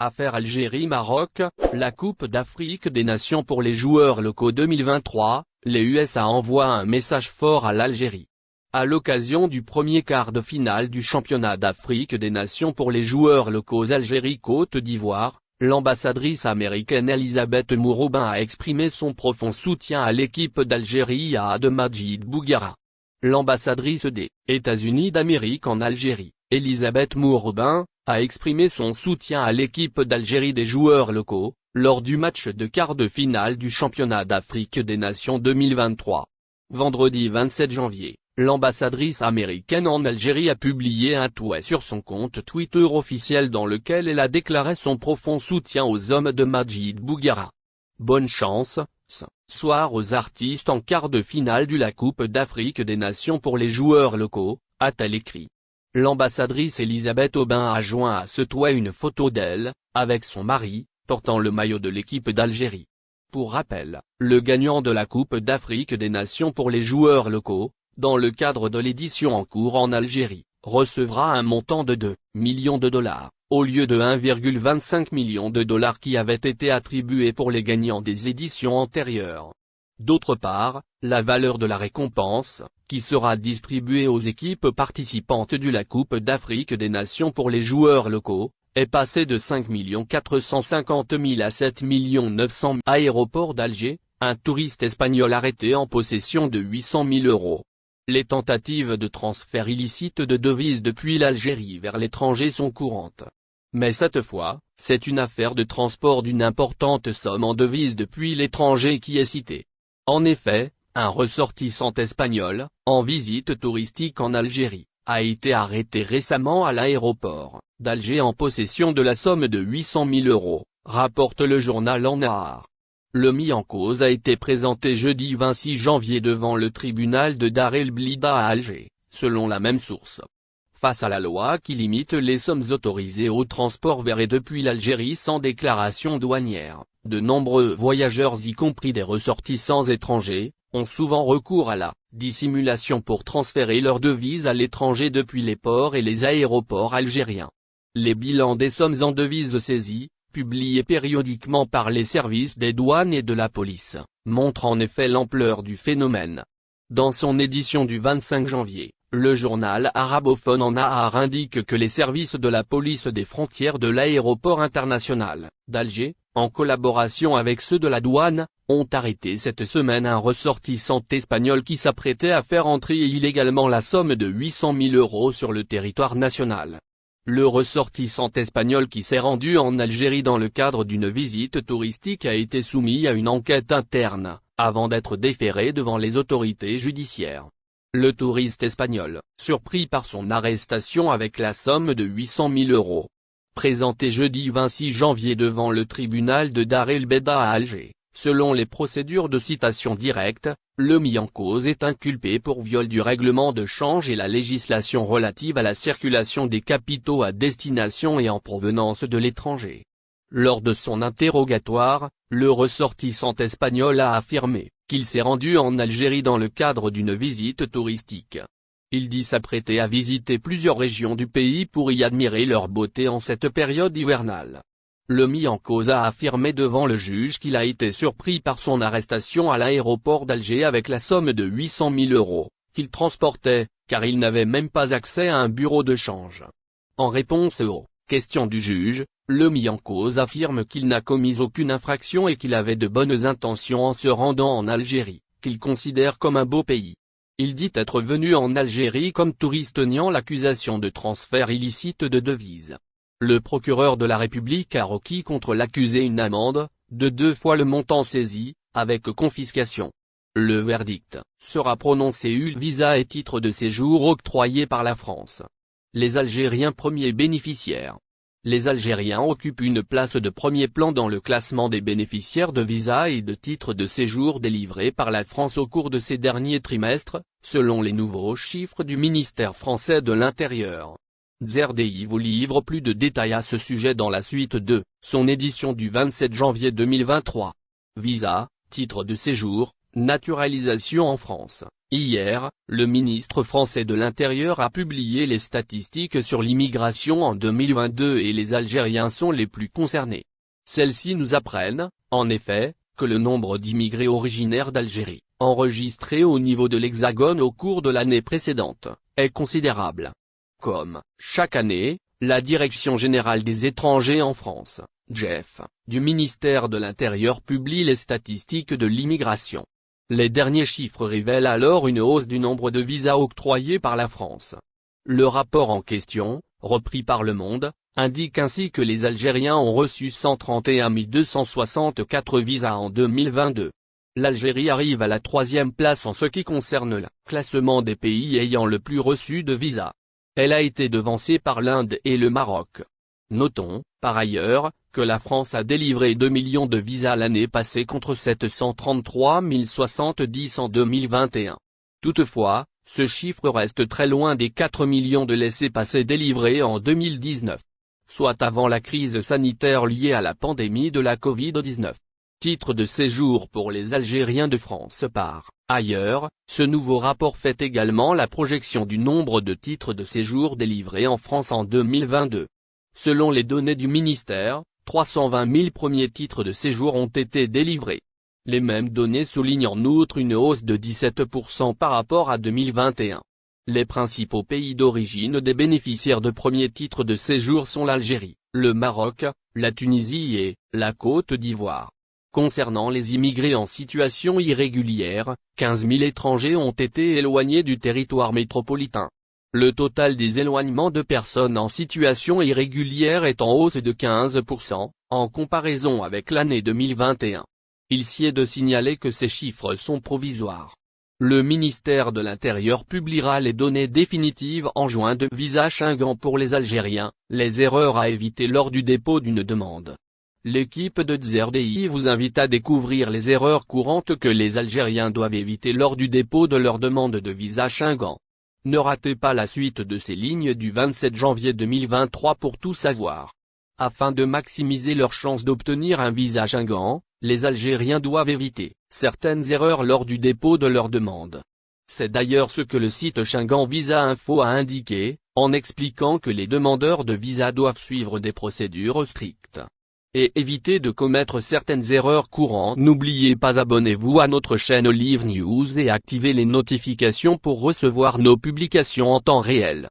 Affaire Algérie-Maroc, la Coupe d'Afrique des Nations pour les joueurs locaux 2023, les USA envoient un message fort à l'Algérie. À l'occasion du premier quart de finale du championnat d'Afrique des Nations pour les joueurs locaux Algérie-Côte d'Ivoire, l'ambassadrice américaine Elisabeth Mouroubin a exprimé son profond soutien à l'équipe d'Algérie et à Abdelmadjid Bouguerra. L'ambassadrice des États-Unis d'Amérique en Algérie, Elisabeth Mouroubin, a exprimé son soutien à l'équipe d'Algérie des joueurs locaux, lors du match de quart de finale du championnat d'Afrique des Nations 2023. Vendredi 27 janvier, l'ambassadrice américaine en Algérie a publié un tweet sur son compte Twitter officiel dans lequel elle a déclaré son profond soutien aux hommes de Madjid Bouguerra. Bonne chance, ce soir aux artistes en quart de finale de la Coupe d'Afrique des Nations pour les joueurs locaux, a-t-elle écrit. L'ambassadrice Elisabeth Aubin a joint à ce tweet une photo d'elle, avec son mari, portant le maillot de l'équipe d'Algérie. Pour rappel, le gagnant de la Coupe d'Afrique des Nations pour les joueurs locaux, dans le cadre de l'édition en cours en Algérie, recevra un montant de 2 millions de dollars, au lieu de 1,25 million de dollars qui avait été attribué pour les gagnants des éditions antérieures. D'autre part, la valeur de la récompense, qui sera distribuée aux équipes participantes de la Coupe d'Afrique des Nations pour les joueurs locaux, est passée de 5 450 000 à 7 900 000. Aéroport d'Alger, un touriste espagnol arrêté en possession de 800 000 €. Les tentatives de transfert illicite de devises depuis l'Algérie vers l'étranger sont courantes. Mais cette fois, c'est une affaire de transport d'une importante somme en devises depuis l'étranger qui est citée. En effet, un ressortissant espagnol, en visite touristique en Algérie, a été arrêté récemment à l'aéroport d'Alger en possession de la somme de 800 000 €, rapporte le journal En Nahar. Le mis en cause a été présenté jeudi 26 janvier devant le tribunal de Dar el Blida à Alger, selon la même source. Face à la loi qui limite les sommes autorisées au transport vers et depuis l'Algérie sans déclaration douanière, de nombreux voyageurs y compris des ressortissants étrangers, ont souvent recours à la dissimulation pour transférer leurs devises à l'étranger depuis les ports et les aéroports algériens. Les bilans des sommes en devises saisies, publiés périodiquement par les services des douanes et de la police, montrent en effet l'ampleur du phénomène. Dans son édition du 25 janvier, le journal arabophone En Nahar indique que les services de la police des frontières de l'aéroport international d'Alger, en collaboration avec ceux de la douane, ont arrêté cette semaine un ressortissant espagnol qui s'apprêtait à faire entrer illégalement la somme de 800 000 € sur le territoire national. Le ressortissant espagnol qui s'est rendu en Algérie dans le cadre d'une visite touristique a été soumis à une enquête interne, avant d'être déféré devant les autorités judiciaires. Le touriste espagnol, surpris par son arrestation avec la somme de 800 000 €, présenté jeudi 26 janvier devant le tribunal de Dar el Blida à Alger, selon les procédures de citation directe, le mis en cause est inculpé pour viol du règlement de change et la législation relative à la circulation des capitaux à destination et en provenance de l'étranger. Lors de son interrogatoire, le ressortissant espagnol a affirmé qu'il s'est rendu en Algérie dans le cadre d'une visite touristique. Il dit s'apprêter à visiter plusieurs régions du pays pour y admirer leur beauté en cette période hivernale. Le mis en cause a affirmé devant le juge qu'il a été surpris par son arrestation à l'aéroport d'Alger avec la somme de 800 000 €, qu'il transportait, car il n'avait même pas accès à un bureau de change. En réponse aux questions du juge, le mis en cause affirme qu'il n'a commis aucune infraction et qu'il avait de bonnes intentions en se rendant en Algérie, qu'il considère comme un beau pays. Il dit être venu en Algérie comme touriste niant l'accusation de transfert illicite de devises. Le procureur de la République a requis contre l'accusé une amende, de 2 fois le montant saisi, avec confiscation. Le verdict sera prononcé visa et titre de séjour octroyés par la France. Les Algériens premiers bénéficiaires. Les Algériens occupent une place de premier plan dans le classement des bénéficiaires de visas et de titres de séjour délivrés par la France au cours de ces derniers trimestres, selon les nouveaux chiffres du ministère français de l'Intérieur. ZRDI vous livre plus de détails à ce sujet dans la suite de son édition du 27 janvier 2023. Visa, titre de séjour, naturalisation en France, Hier, le ministre français de l'Intérieur a publié les statistiques sur l'immigration en 2022 et les Algériens sont les plus concernés. Celles-ci nous apprennent, en effet, que le nombre d'immigrés originaires d'Algérie, enregistrés au niveau de l'Hexagone au cours de l'année précédente, est considérable. Comme, chaque année, la Direction générale des étrangers en France, DGEF, du ministère de l'Intérieur publie les statistiques de l'immigration. Les derniers chiffres révèlent alors une hausse du nombre de visas octroyés par la France. Le rapport en question, repris par Le Monde, indique ainsi que les Algériens ont reçu 131 264 visas en 2022. L'Algérie arrive à la 3e place en ce qui concerne le classement des pays ayant le plus reçu de visas. Elle a été devancée par l'Inde et le Maroc. Notons, par ailleurs, que la France a délivré 2 millions de visas l'année passée contre 733 070 en 2021. Toutefois, ce chiffre reste très loin des 4 millions de laissez-passer délivrés en 2019. Soit avant la crise sanitaire liée à la pandémie de la Covid-19. Titre de séjour pour les Algériens de France par ailleurs, ce nouveau rapport fait également la projection du nombre de titres de séjour délivrés en France en 2022. Selon les données du ministère, 320 000 premiers titres de séjour ont été délivrés. Les mêmes données soulignent en outre une hausse de 17% par rapport à 2021. Les principaux pays d'origine des bénéficiaires de premiers titres de séjour sont l'Algérie, le Maroc, la Tunisie et la Côte d'Ivoire. Concernant les immigrés en situation irrégulière, 15 000 étrangers ont été éloignés du territoire métropolitain. Le total des éloignements de personnes en situation irrégulière est en hausse de 15%, en comparaison avec l'année 2021. Il s'y est de signaler que ces chiffres sont provisoires. Le ministère de l'Intérieur publiera les données définitives en juin de visa Schengen pour les Algériens, les erreurs à éviter lors du dépôt d'une demande. L'équipe de ZRDI vous invite à découvrir les erreurs courantes que les Algériens doivent éviter lors du dépôt de leur demande de visa Schengen. Ne ratez pas la suite de ces lignes du 27 janvier 2023 pour tout savoir. Afin de maximiser leurs chances d'obtenir un visa Schengen, les Algériens doivent éviter certaines erreurs lors du dépôt de leur demande. C'est d'ailleurs ce que le site Schengen Visa Info a indiqué, en expliquant que les demandeurs de visa doivent suivre des procédures strictes. Et éviter de commettre certaines erreurs courantes. N'oubliez pas abonnez-vous à notre chaîne Olive News et activez les notifications pour recevoir nos publications en temps réel.